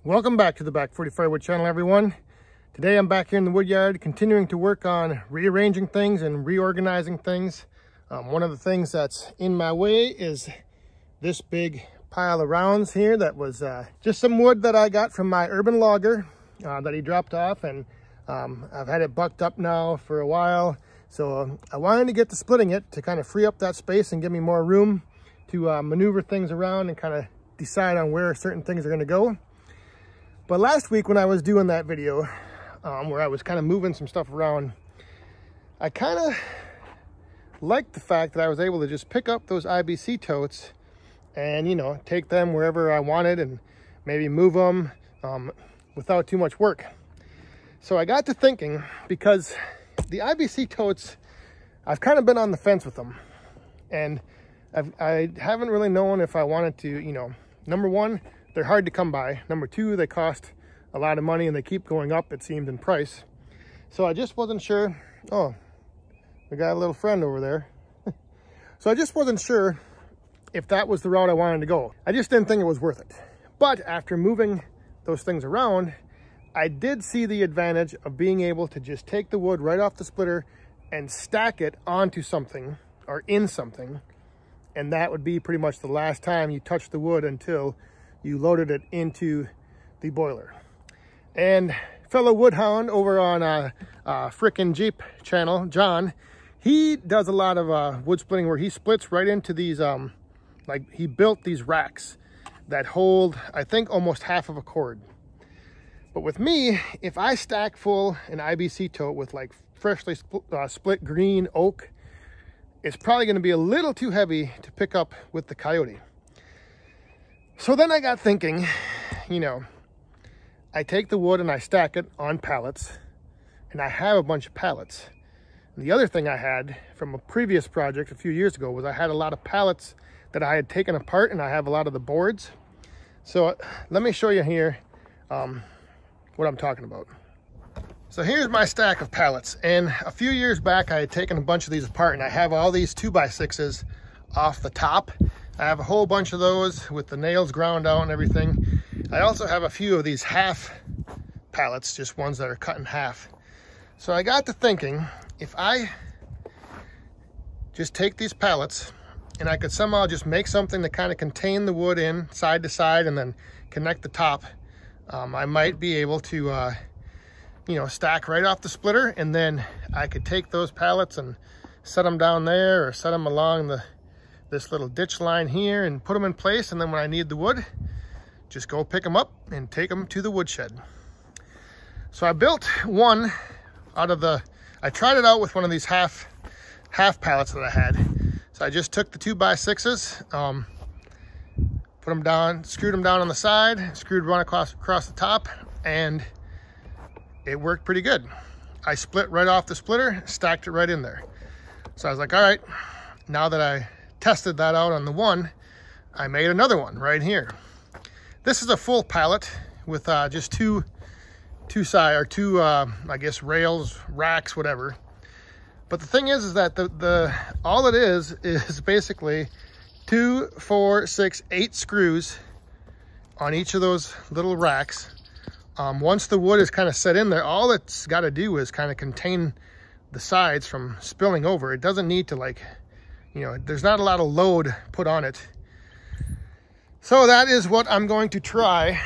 Welcome back to the Back 40 Firewood channel, everyone. Today I'm back here in the wood yard continuing to work on rearranging things and reorganizing things. One of the things that's in my way is this big pile of rounds here that was just some wood that I got from my urban logger that he dropped off, and I've had it bucked up now for a while. So I wanted to get to splitting it to kind of free up that space and give me more room to maneuver things around and kind of decide on where certain things are going to go. But last week when I was doing that video where I was kind of moving some stuff around, I kind of liked the fact that I was able to just pick up those IBC totes and, you know, take them wherever I wanted and maybe move them without too much work. So I got to thinking, because the IBC totes, I've kind of been on the fence with them, and I haven't really known if I wanted to, you know, number one, they're hard to come by. Number two, they cost a lot of money and they keep going up, it seemed, in price. So I just wasn't sure. Oh, we got a little friend over there. So I just wasn't sure if that was the route I wanted to go. I just didn't think it was worth it. But after moving those things around, I did see the advantage of being able to just take the wood right off the splitter and stack it onto something or in something. And that would be pretty much the last time you touch the wood until you loaded it into the boiler. And fellow Wood Hound over on frickin' Jeep channel, John, he does a lot of wood splitting where he splits right into these, like he built these racks that hold, I think, almost half of a cord. But with me, if I stack full an IBC tote with like freshly split green oak, it's probably gonna be a little too heavy to pick up with the Coyote. So then I got thinking, you know, I take the wood and I stack it on pallets, and I have a bunch of pallets. And the other thing I had from a previous project a few years ago was I had a lot of pallets that I had taken apart, and I have a lot of the boards. So let me show you here what I'm talking about. So here's my stack of pallets, and a few years back I had taken a bunch of these apart, and I have all these 2x6s off the top. I have a whole bunch of those with the nails ground out and everything. I also have a few of these half pallets, just ones that are cut in half. So I got to thinking, if I just take these pallets and I could somehow just make something to kind of contain the wood in side to side and then connect the top, I might be able to, you know, stack right off the splitter, and then I could take those pallets and set them down there or set them along this little ditch line here and put them in place, and then when I need the wood, just go pick them up and take them to the woodshed. So I built one out of the, I tried it out with one of these half pallets that I had. So I just took the 2x6s, put them down, screwed them down on the side, screwed one across the top, and it worked pretty good. I split right off the splitter, stacked it right in there. So I was like, all right, now that I tested that out on the one, I made another one right here. This is a full pallet with just two I guess rails, racks, whatever. But the thing is that all it is basically 2, 4, 6, 8 screws on each of those little racks. Once the wood is kind of set in there, all it's got to do is kind of contain the sides from spilling over. It doesn't need to, like, you know, there's not a lot of load put on it. So that is what I'm going to try.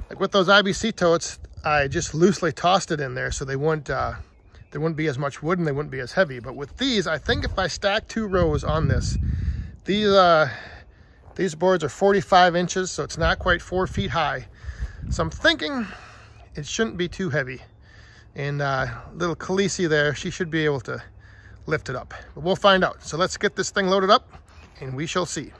Like with those IBC totes, I just loosely tossed it in there so they wouldn't, there wouldn't be as much wood and they wouldn't be as heavy. But with these, I think if I stack 2 rows on this, these boards are 45 inches, so it's not quite 4 feet high. So I'm thinking it shouldn't be too heavy. And little Khaleesi there, she should be able to lift it up. But we'll find out. So let's get this thing loaded up and we shall see.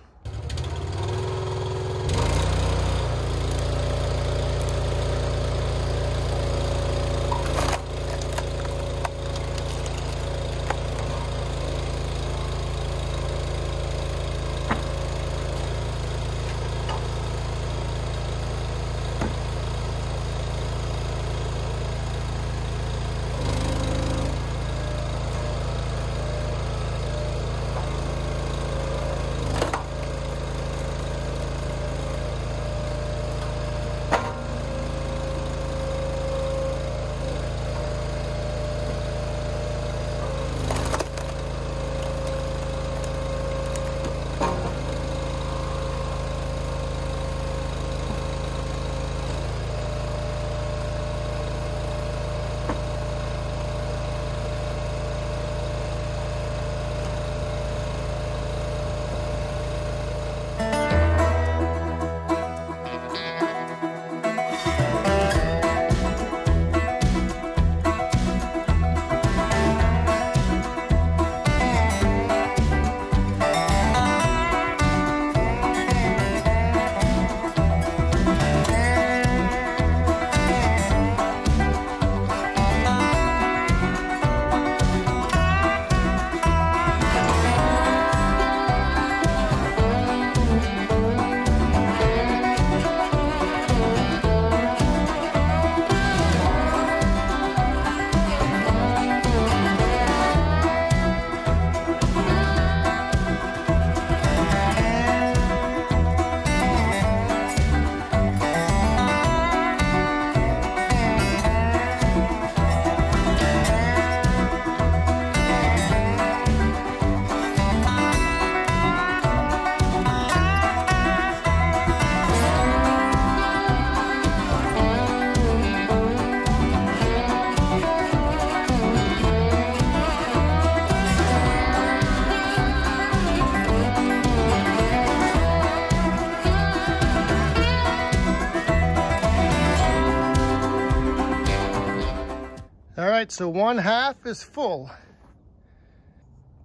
right, so 1/2 is full.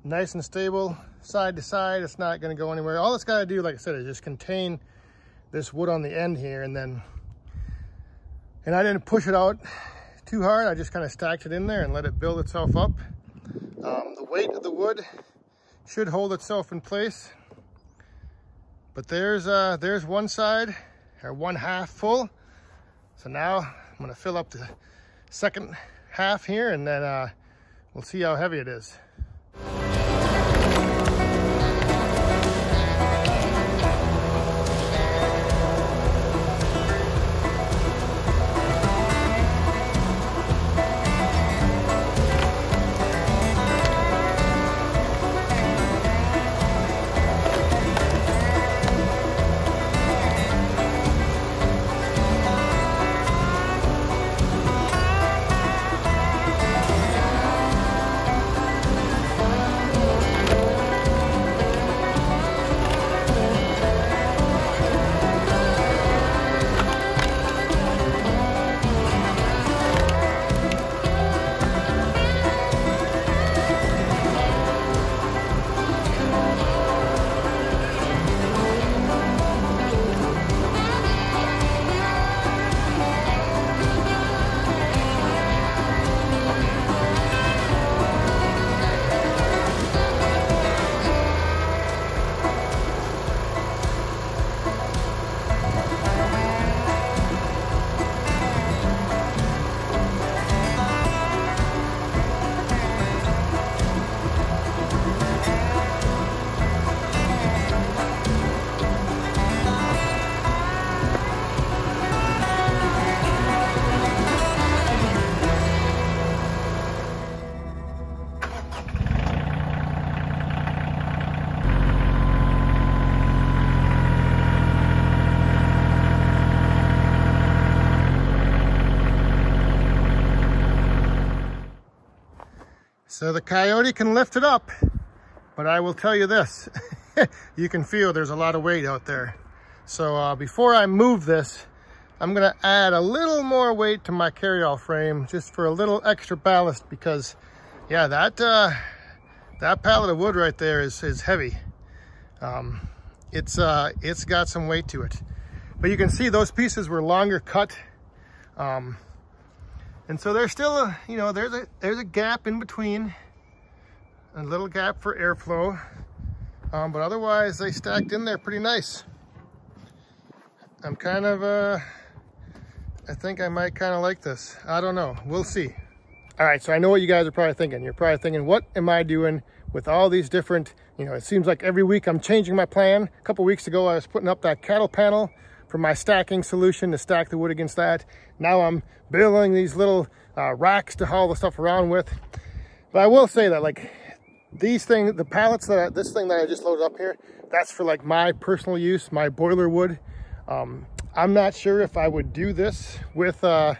Nice and stable, side to side. It's not gonna go anywhere. All it's gotta do, like I said, is just contain this wood on the end here, and I didn't push it out too hard. I just kind of stacked it in there and let it build itself up. The weight of the wood should hold itself in place. But there's one side, or 1/2 full. So now I'm gonna fill up the second half here, and then we'll see how heavy it is. So the Coyote can lift it up, but I will tell you this, you can feel there's a lot of weight out there. So before I move this, I'm gonna add a little more weight to my carryall frame just for a little extra ballast, because yeah, that pallet of wood right there is heavy. It's got some weight to it. But you can see those pieces were longer cut. And so there's still there's a gap in between, a little gap for airflow, but otherwise they stacked in there pretty nice. I'm kind of, I think I might kind of like this. I don't know, we'll see. All right, so I know what you guys are probably thinking. You're probably thinking, what am I doing with all these different, it seems like every week I'm changing my plan. A couple weeks ago, I was putting up that cattle panel for my stacking solution to stack the wood against that. Now I'm building these little racks to haul the stuff around with. But I will say that, like, these things, the pallets, this thing that I just loaded up here, that's for like my personal use, my boiler wood. I'm not sure if I would do this with the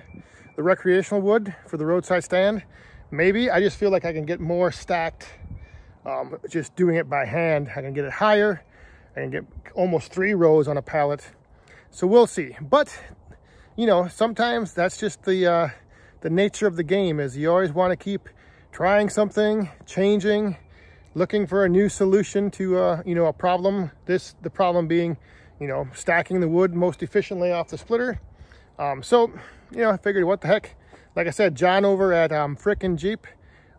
recreational wood for the roadside stand. Maybe. I just feel like I can get more stacked just doing it by hand. I can get it higher. I can get almost 3 rows on a pallet. So we'll see. But sometimes that's just the nature of the game, is you always want to keep trying something, changing, looking for a new solution to a problem. The problem being, stacking the wood most efficiently off the splitter. So I figured, what the heck? Like I said, John over at Frickin' Jeep,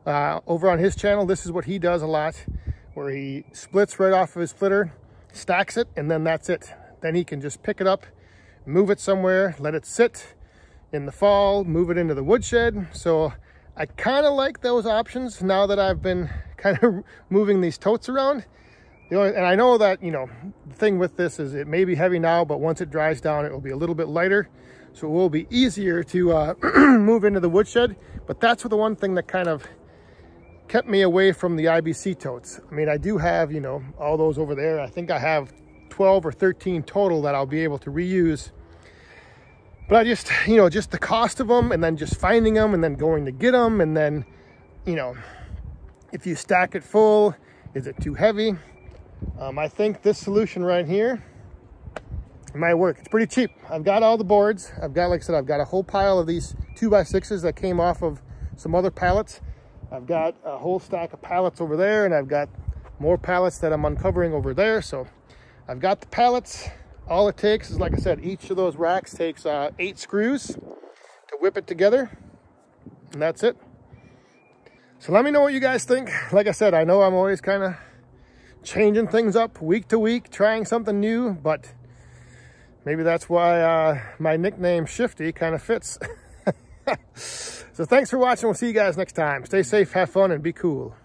over on his channel, this is what he does a lot, where he splits right off of his splitter, stacks it, and then that's it. Then he can just pick it up, move it somewhere, let it sit in the fall, move it into the woodshed. So I kind of like those options now that I've been kind of moving these totes around. And I know that, the thing with this is it may be heavy now, but once it dries down, it will be a little bit lighter. So it will be easier to move into the woodshed. But that's the one thing that kind of kept me away from the IBC totes. I mean, I do have, all those over there. I think I have 12 or 13 total that I'll be able to reuse. But I just, just the cost of them, and then just finding them, and then going to get them, and then, if you stack it full, is it too heavy? I think this solution right here might work. It's pretty cheap. I've got all the boards. I've got, like I said, I've got a whole pile of these 2x6s that came off of some other pallets. I've got a whole stack of pallets over there, and I've got more pallets that I'm uncovering over there. So I've got the pallets. All it takes is, like I said, each of those racks takes 8 screws to whip it together, and that's it. So let me know what you guys think. Like I said, I know I'm always kind of changing things up week to week, trying something new, but maybe that's why my nickname Shifty kind of fits. So thanks for watching. We'll see you guys next time. Stay safe, have fun, and be cool.